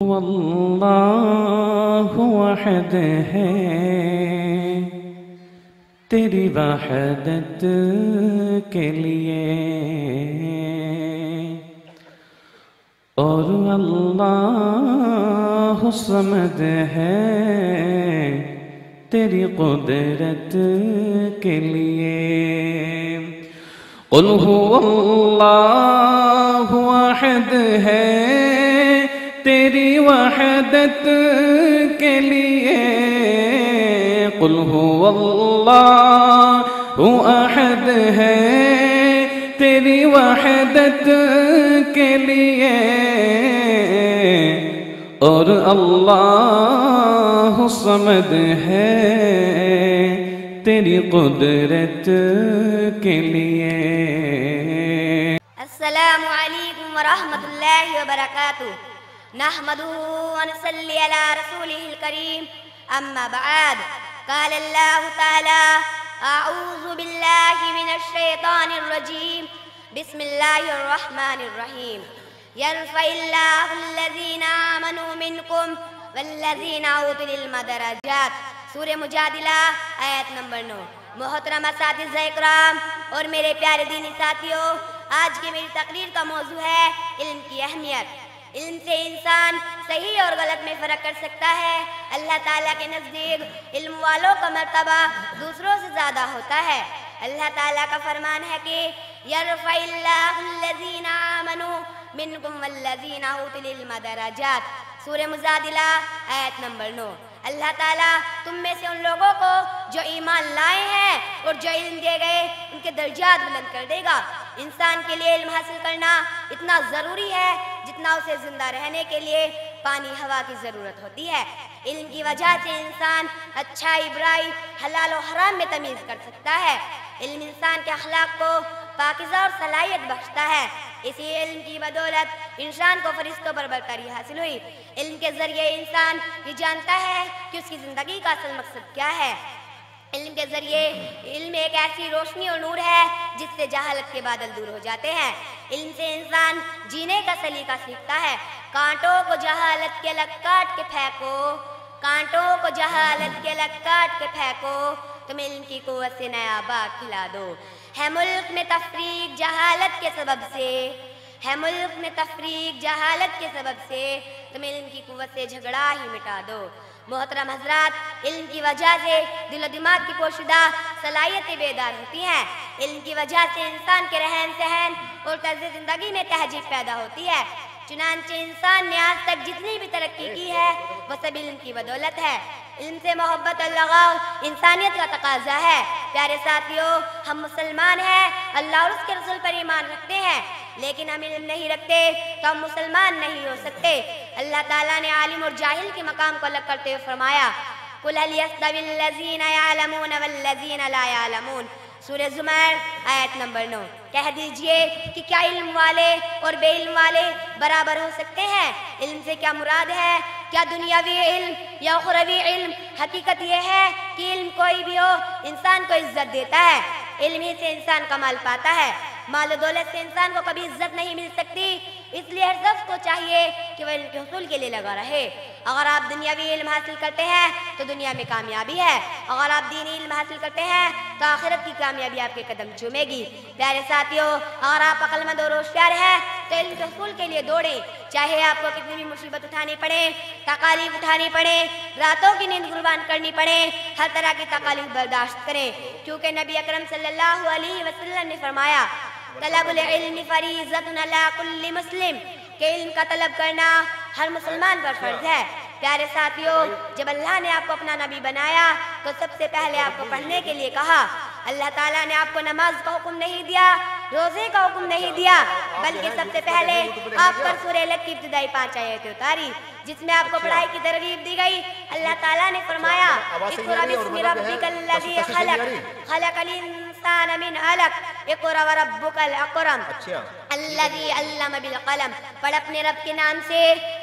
واللہ وحد ہے تیری وحدت کے لیے، اور اللہ صمد ہے تیری قدرت کے لیے۔ قل هو اللہ واحد ہے تیری وحدت کے لیے، قل هو اللہ احد ہے تیری وحدت کے لیے، اور اللہ صمد ہے تیری قدرت کے لیے۔ السلام علیکم ورحمۃ اللہ وبرکاتہ، نحمدہ ونصلی علی رسولہ الکریم، اما بعد، قال اللہ تعالی اعوذ باللہ من الشیطان الرجیم، بسم اللہ الرحمن الرحیم، یرفع اللہ الذین آمنوا منکم والذین اوتوا العلم درجات، سورہ مجادلہ آیت نمبر 9۔ محترم اساتذہ اکرام اور میرے پیارے دینی ساتھیوں، آج کی میری تقریر کا موضوع ہے علم کی اہمیت۔ علم سے انسان صحیح اور غلط میں فرق کر سکتا ہے۔ اللہ تعالیٰ کے نزدیک علم والوں کا مرتبہ دوسروں سے زیادہ ہوتا ہے۔ اللہ تعالیٰ کا فرمان ہے کہ یرفع اللہ الذین آمنوا منکم والذین اوتوا العلم درجات، سورہ مجادلہ آیت نمبر 9۔ اللہ تعالیٰ تم میں سے ان لوگوں کو جو ایمان لائے ہیں اور جو علم دے گئے ان کے درجات بلند کر دے گا۔ انسان کے لیے علم حاصل کرنا اتنا ضروری ہے جتنا اسے زندہ رہنے کے لیے پانی ہوا کی ضرورت ہوتی ہے۔ علم کی وجہ سے انسان اچھائی برائی حلال و حرام میں تمیز کر سکتا ہے۔ علم انسان کے اخلاق کو پاکیزہ اور صلاحیت بخشتا ہے۔ اسی علم کی بدولت انسان کو فرشتوں پر برتری حاصل ہوئی۔ علم کے ذریعے انسان یہ جانتا ہے کہ اس کی زندگی کا اصل مقصد کیا ہے۔ علم کے ذریعے علم ایک ایسی روشنی اور نور ہے جس سے جہالت کے بادل دور ہو جاتے ہیں۔ علم سے انسان جینے کا سلیقہ سیکھتا ہے۔ کانٹوں کو جہالت کے لگ کاٹ کے پھینکو، کانٹوں کو جہالت کے لگ کاٹ کے پھینکو، تم علم کی قوت سے نیا باغ کھلا دو۔ ہے ملک میں تفریق جہالت کے سبب سے، ہے ملک میں تفریق جہالت کے سبب سے، تم علم کی قوت سے جھگڑا ہی مٹا دو۔ محترم حضرات، علم کی وجہ سے دل و دماغ کی پوشیدہ صلاحیتیں بیدار ہوتی ہیں۔ علم کی وجہ سے انسان کے رہن سہن اور طرز زندگی میں تہذیب پیدا ہوتی ہے۔ چنانچہ انسان نے آج تک جتنی بھی ترقی کی ہے وہ سب علم کی بدولت ہے۔ علم سے محبت اور لگاؤ انسانیت کا تقاضا ہے۔ پیارے ساتھیوں، ہم مسلمان ہیں، اللہ اور اس کے رسول پر ایمان رکھتے ہیں، لیکن ہم علم نہیں رکھتے تو ہم مسلمان نہیں ہو سکتے۔ اللہ تعالیٰ نے عالم اور جاہل کے مقام کو الگ کرتے ہوئے فرمایا، قُلْ هَلْ يَسْتَوِي الَّذِينَ يَعْلَمُونَ وَالَّذِينَ لَا يَعْلَمُونَ، سورہ زمر آیت نمبر 9۔ کہہ دیجئے کہ کیا علم والے اور بے علم والے برابر ہو سکتے ہیں؟ علم سے کیا مراد ہے؟ کیا دنیاوی علم یا اخروی علم؟ حقیقت یہ ہے کہ علم کوئی بھی ہو انسان کو عزت دیتا ہے۔ علم ہی سے انسان کمال پاتا ہے۔ مال و دولت سے انسان کو کبھی عزت نہیں مل سکتی، اس لیے ہر شخص کو چاہیے کہ وہ علم کے حصول کے لیے لگا رہے۔ اگر آپ دنیاوی علم حاصل کرتے ہیں تو دنیا میں کامیابی ہے، اگر آپ دینی علم حاصل کرتے ہیں تو آخرت کی کامیابی آپ کے قدم چومے گی۔ پیارے ساتھیوں، اگر آپ عقل مند اور ہوشیار ہیں تو علم کے حصول کے لیے دوڑیں، چاہے آپ کو کتنی بھی مصیبت اٹھانی پڑے، تکالیف اٹھانی پڑے، راتوں کی نیند قربان کرنی پڑے، ہر طرح کی تکالیف برداشت کریں، کیونکہ نبی اکرم صلی اللہ علیہ وسلم نے فرمایا، طلب العلم فریضۃ علی کل مسلم، کہ علم کا طلب کرنا ہر مسلمان پر فرض ہے۔ پیارے ساتھیوں، جب اللہ نے آپ کو اپنا نبی بنایا تو سب سے پہلے آپ کو پڑھنے کے لیے کہا۔ اللہ تعالیٰ نے آپ کو نماز کا حکم نہیں دیا، روزے کا حکم نہیں دیا، بلکہ سب سے پہلے آپ پر سورہ الگ کی ابتدائی 5 آیتیں اتاری، جس میں آپ کو پڑھائی کی ترغیب دی گئی۔ اللہ تعالیٰ نے فرمایا، اقرأ بسم ربک الذی خلق، خلق الانسان من علق، اقرأ وربک الاکرم الذی علم بالقلم، پڑھ اپنے رب کے نام سے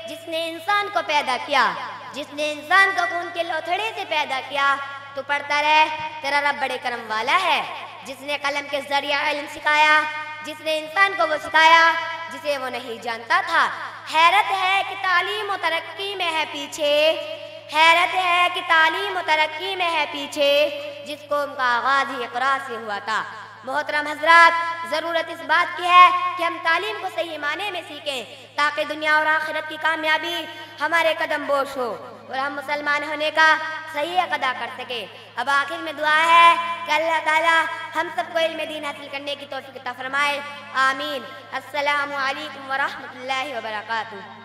جس نے انسان کو پیدا کیا، جس نے انسان کو خون کے لوتھڑے سے پیدا کیا۔ تو پڑھتا رہ، تیرا رب بڑے کرم والا ہے، جس نے قلم کے ذریعہ علم سکھایا، جس نے انسان کو وہ سکھایا جسے وہ نہیں جانتا تھا۔ حیرت ہے کہ تعلیم و ترقی میں ہے پیچھے، حیرت ہے کہ تعلیم و ترقی میں ہے پیچھے، جس قوم کا آغاز ہی اقرا سے ہوا تھا۔ محترم حضرات، ضرورت اس بات کی ہے کہ ہم تعلیم کو صحیح معنی میں سیکھیں تاکہ دنیا اور آخرت کی کامیابی ہمارے قدم بوش ہو اور ہم مسلمان ہونے کا صحیح حق ادا کر سکیں۔ اب آخر میں دعا ہے کہ اللہ تعالی ہم سب کو علم دین حاصل کرنے کی توفیق عطا فرمائے، آمین۔ السلام علیکم ورحمۃ اللہ وبرکاتہ۔